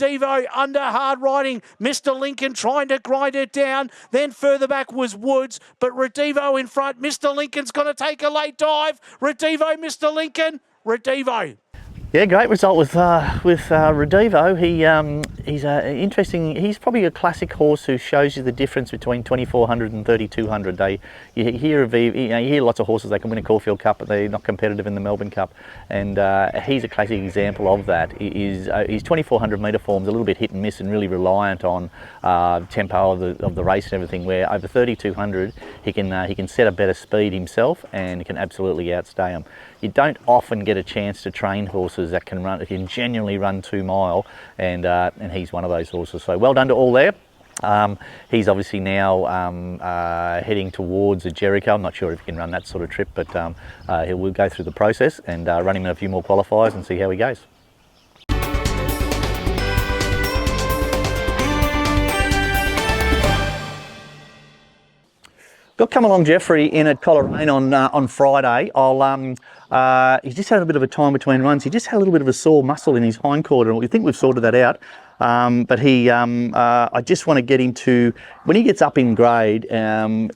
Reddivo under hard riding. Mr. Lincoln trying to grind it down. Then further back was Woods, but Reddivo in front. Mr. Lincoln's going to take a late dive. Reddivo, Mr. Lincoln, Reddivo. Yeah, great result with Reddivo. He's interesting. He's probably a classic horse who shows you the difference between 2400 and 3200. You hear lots of horses they can win a Caulfield Cup, but they're not competitive in the Melbourne Cup, and he's a classic example of that. His 2400 metre form's a little bit hit and miss and really reliant on tempo of the race and everything. Where over 3200 he can set a better speed himself and he can absolutely outstay him. You don't often get a chance to train horses that can genuinely run 2 mile, and he's one of those horses. So well done to all there. He's obviously now heading towards a Jericho. I'm not sure if he can run that sort of trip, but we'll go through the process and run him in a few more qualifiers and see how he goes. Got Come Along Jeffrey in at Coleraine on Friday. He's just had a bit of a time between runs. He just had a little bit of a sore muscle in his hindquarter, and we think we've sorted that out. But I just want to get him to, when he gets up in grade,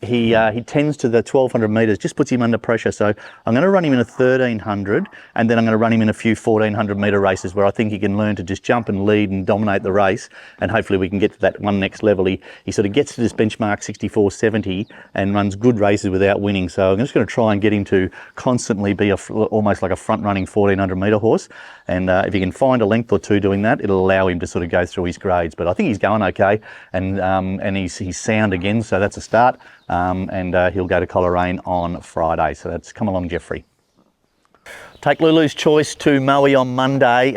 he tends to the 1200 metres, just puts him under pressure. So I'm going to run him in a 1300, and then I'm going to run him in a few 1400 metre races where I think he can learn to just jump and lead and dominate the race, and hopefully we can get to that one next level. He sort of gets to this benchmark 64.70 and runs good races without winning. So I'm just going to try and get him to constantly be almost like a front-running 1400 metre horse, and if he can find a length or two doing that, it'll allow him to sort of go through his grades. But I think he's going okay, and he's sound again, so that's a start. And he'll go to Coleraine on Friday. So that's Come Along Jeffrey. Take Lulu's Choice to Moe on Monday.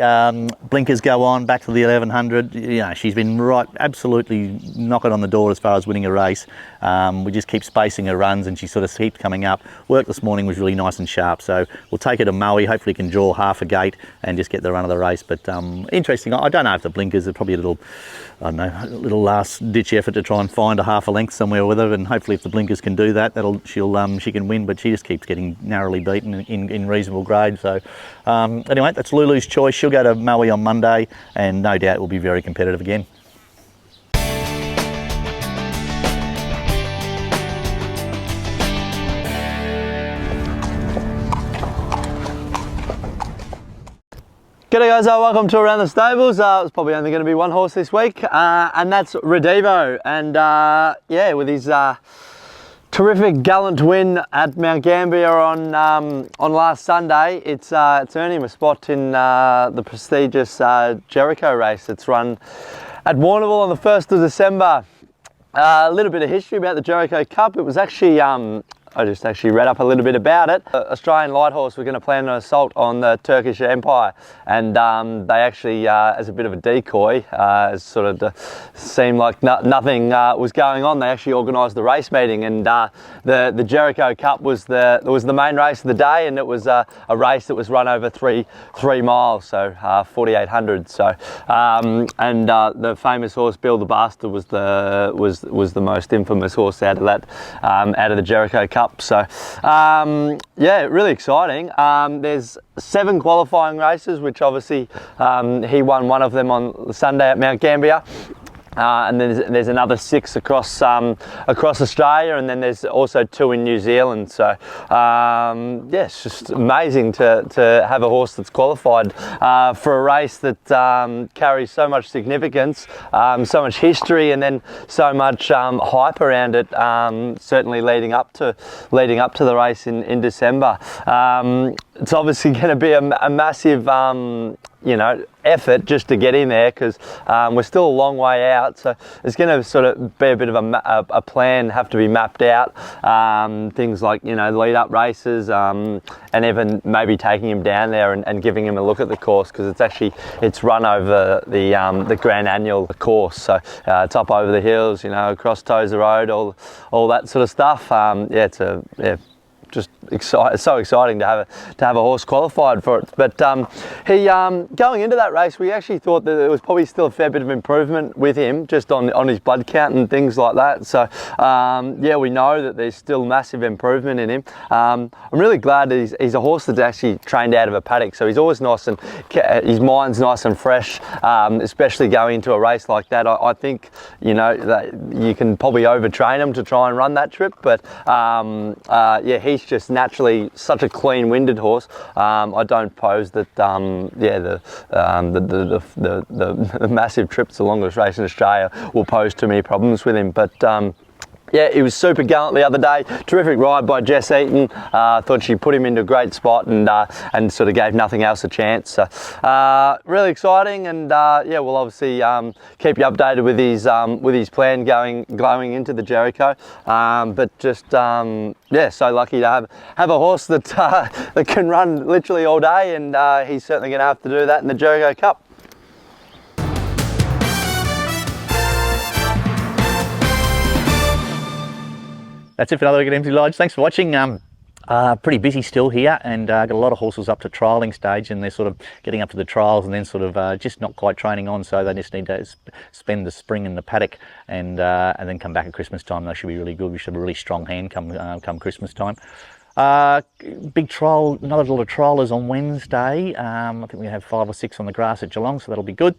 Blinkers go on, back to the 1100. You know, she's been absolutely knocking on the door as far as winning a race. We just keep spacing her runs and she sort of keeps coming up. Work this morning was really nice and sharp, so we'll take her to Moe. Hopefully can draw half a gate and just get the run of the race. But interesting. I don't know if the blinkers are probably a little last ditch effort to try and find a half a length somewhere with her, and hopefully if the blinkers can do that, she can win. But she just keeps getting narrowly beaten in reasonable grade. So anyway, that's Lulu's Choice. She'll go to Moe on Monday, and no doubt will be very competitive again. G'day guys, welcome to Around the Stables. It's probably only going to be one horse this week, and that's Reddivo. And yeah, with his terrific gallant win at Mount Gambier on last Sunday, it's earned him a spot in the prestigious Jericho race that's run at Warrnambool on the 1st of December. A little bit of history about the Jericho Cup. It was actually I just actually read up a little bit about it. Australian light horse were going to plan an assault on the Turkish Empire, and they actually, as a bit of a decoy, sort of seemed like nothing was going on. They actually organised the race meeting, and the Jericho Cup was the main race of the day, and it was a race that was run over three miles, so 4800. So the famous horse Bill the Bastard was the most infamous horse out of the Jericho Cup. So yeah, really exciting. There's 7 qualifying races, which obviously he won one of them on Sunday at Mount Gambier. And then there's another 6 across Australia, and then there's also 2 in New Zealand. So yeah, it's just amazing to have a horse that's qualified for a race that carries so much significance, so much history, and then so much hype around it. Certainly leading up to the race in December. It's obviously going to be a massive effort just to get in there, because we're still a long way out, so it's going to sort of be a bit of a plan, have to be mapped out, things like lead up races, and even maybe taking him down there and giving him a look at the course, because it's run over the Grand Annual course, so it's up over the hills, across Tozer Road, all that sort of stuff. just so exciting to have a horse qualified for it. But he going into that race, we actually thought that there was probably still a fair bit of improvement with him, just on his blood count and things like that. So yeah, we know that there's still massive improvement in him. I'm really glad that he's a horse that's actually trained out of a paddock, so he's always nice and his mind's nice and fresh, especially going into a race like that. I think, you know, that you can probably overtrain him to try and run that trip, but yeah, he's just naturally such a clean-winded horse. I don't pose that yeah, the massive trip to the longest race in Australia will pose too many problems with him, but yeah, he was super gallant the other day. Terrific ride by Jess Eaton. Thought she put him into a great spot and sort of gave nothing else a chance. So, really exciting, and yeah, we'll obviously keep you updated with his plan going into the Jericho. But just yeah, so lucky to have a horse that that can run literally all day, and he's certainly going to have to do that in the Jericho Cup. That's it for another week at Emsley Lodge. Thanks for watching. Pretty busy still here, and got a lot of horses up to trialling stage, and they're sort of getting up to the trials and then sort of just not quite training on, so they just need to spend the spring in the paddock and then come back at Christmas time. They should be really good. We should have a really strong hand come Christmas time. Big trial, another lot of trialers on Wednesday. I think we're going to have 5 or 6 on the grass at Geelong, so that'll be good.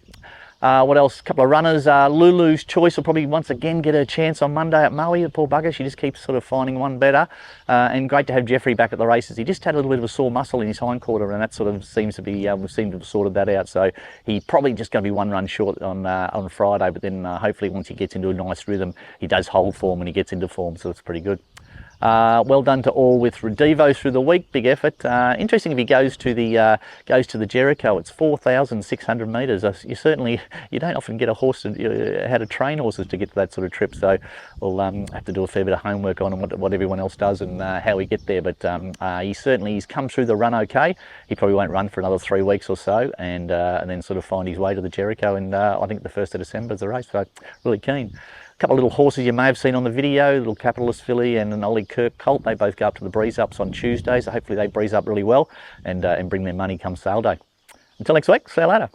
What else? A couple of runners. Lulu's Choice will probably once again get a chance on Monday at Moe. The poor bugger, she just keeps sort of finding one better. And great to have Jeffrey back at the races. He just had a little bit of a sore muscle in his hindquarter, and that sort of seems to be, we seem to have sorted that out. So he's probably just going to be 1 run short on Friday, but then hopefully once he gets into a nice rhythm, he does hold form when he gets into form, so it's pretty good. Well done to all with Reddivo through the week, big effort. Interesting if he goes to the Jericho. It's 4,600 metres. You don't often get a horse how to train horses to get to that sort of trip. So we'll have to do a fair bit of homework on what everyone else does and how we get there. But he's come through the run okay. He probably won't run for another 3 weeks or so, and then sort of find his way to the Jericho. And I think the 1st of December is the race. So really keen. Couple of little horses you may have seen on the video, little Capitalist filly and an Ollie Kirk colt. They both go up to the breeze ups on Tuesday, so hopefully they breeze up really well and bring their money come sale day. Until next week, see you later.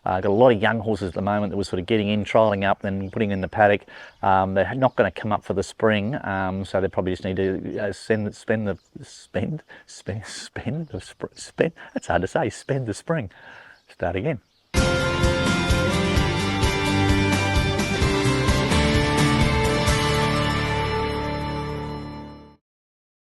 Got a lot of young horses at the moment that we're sort of getting in, trialling up, then putting in the paddock. They're not going to come up for the spring, so they probably just need to spend the spring. That's hard to say. Spend the spring. Start again.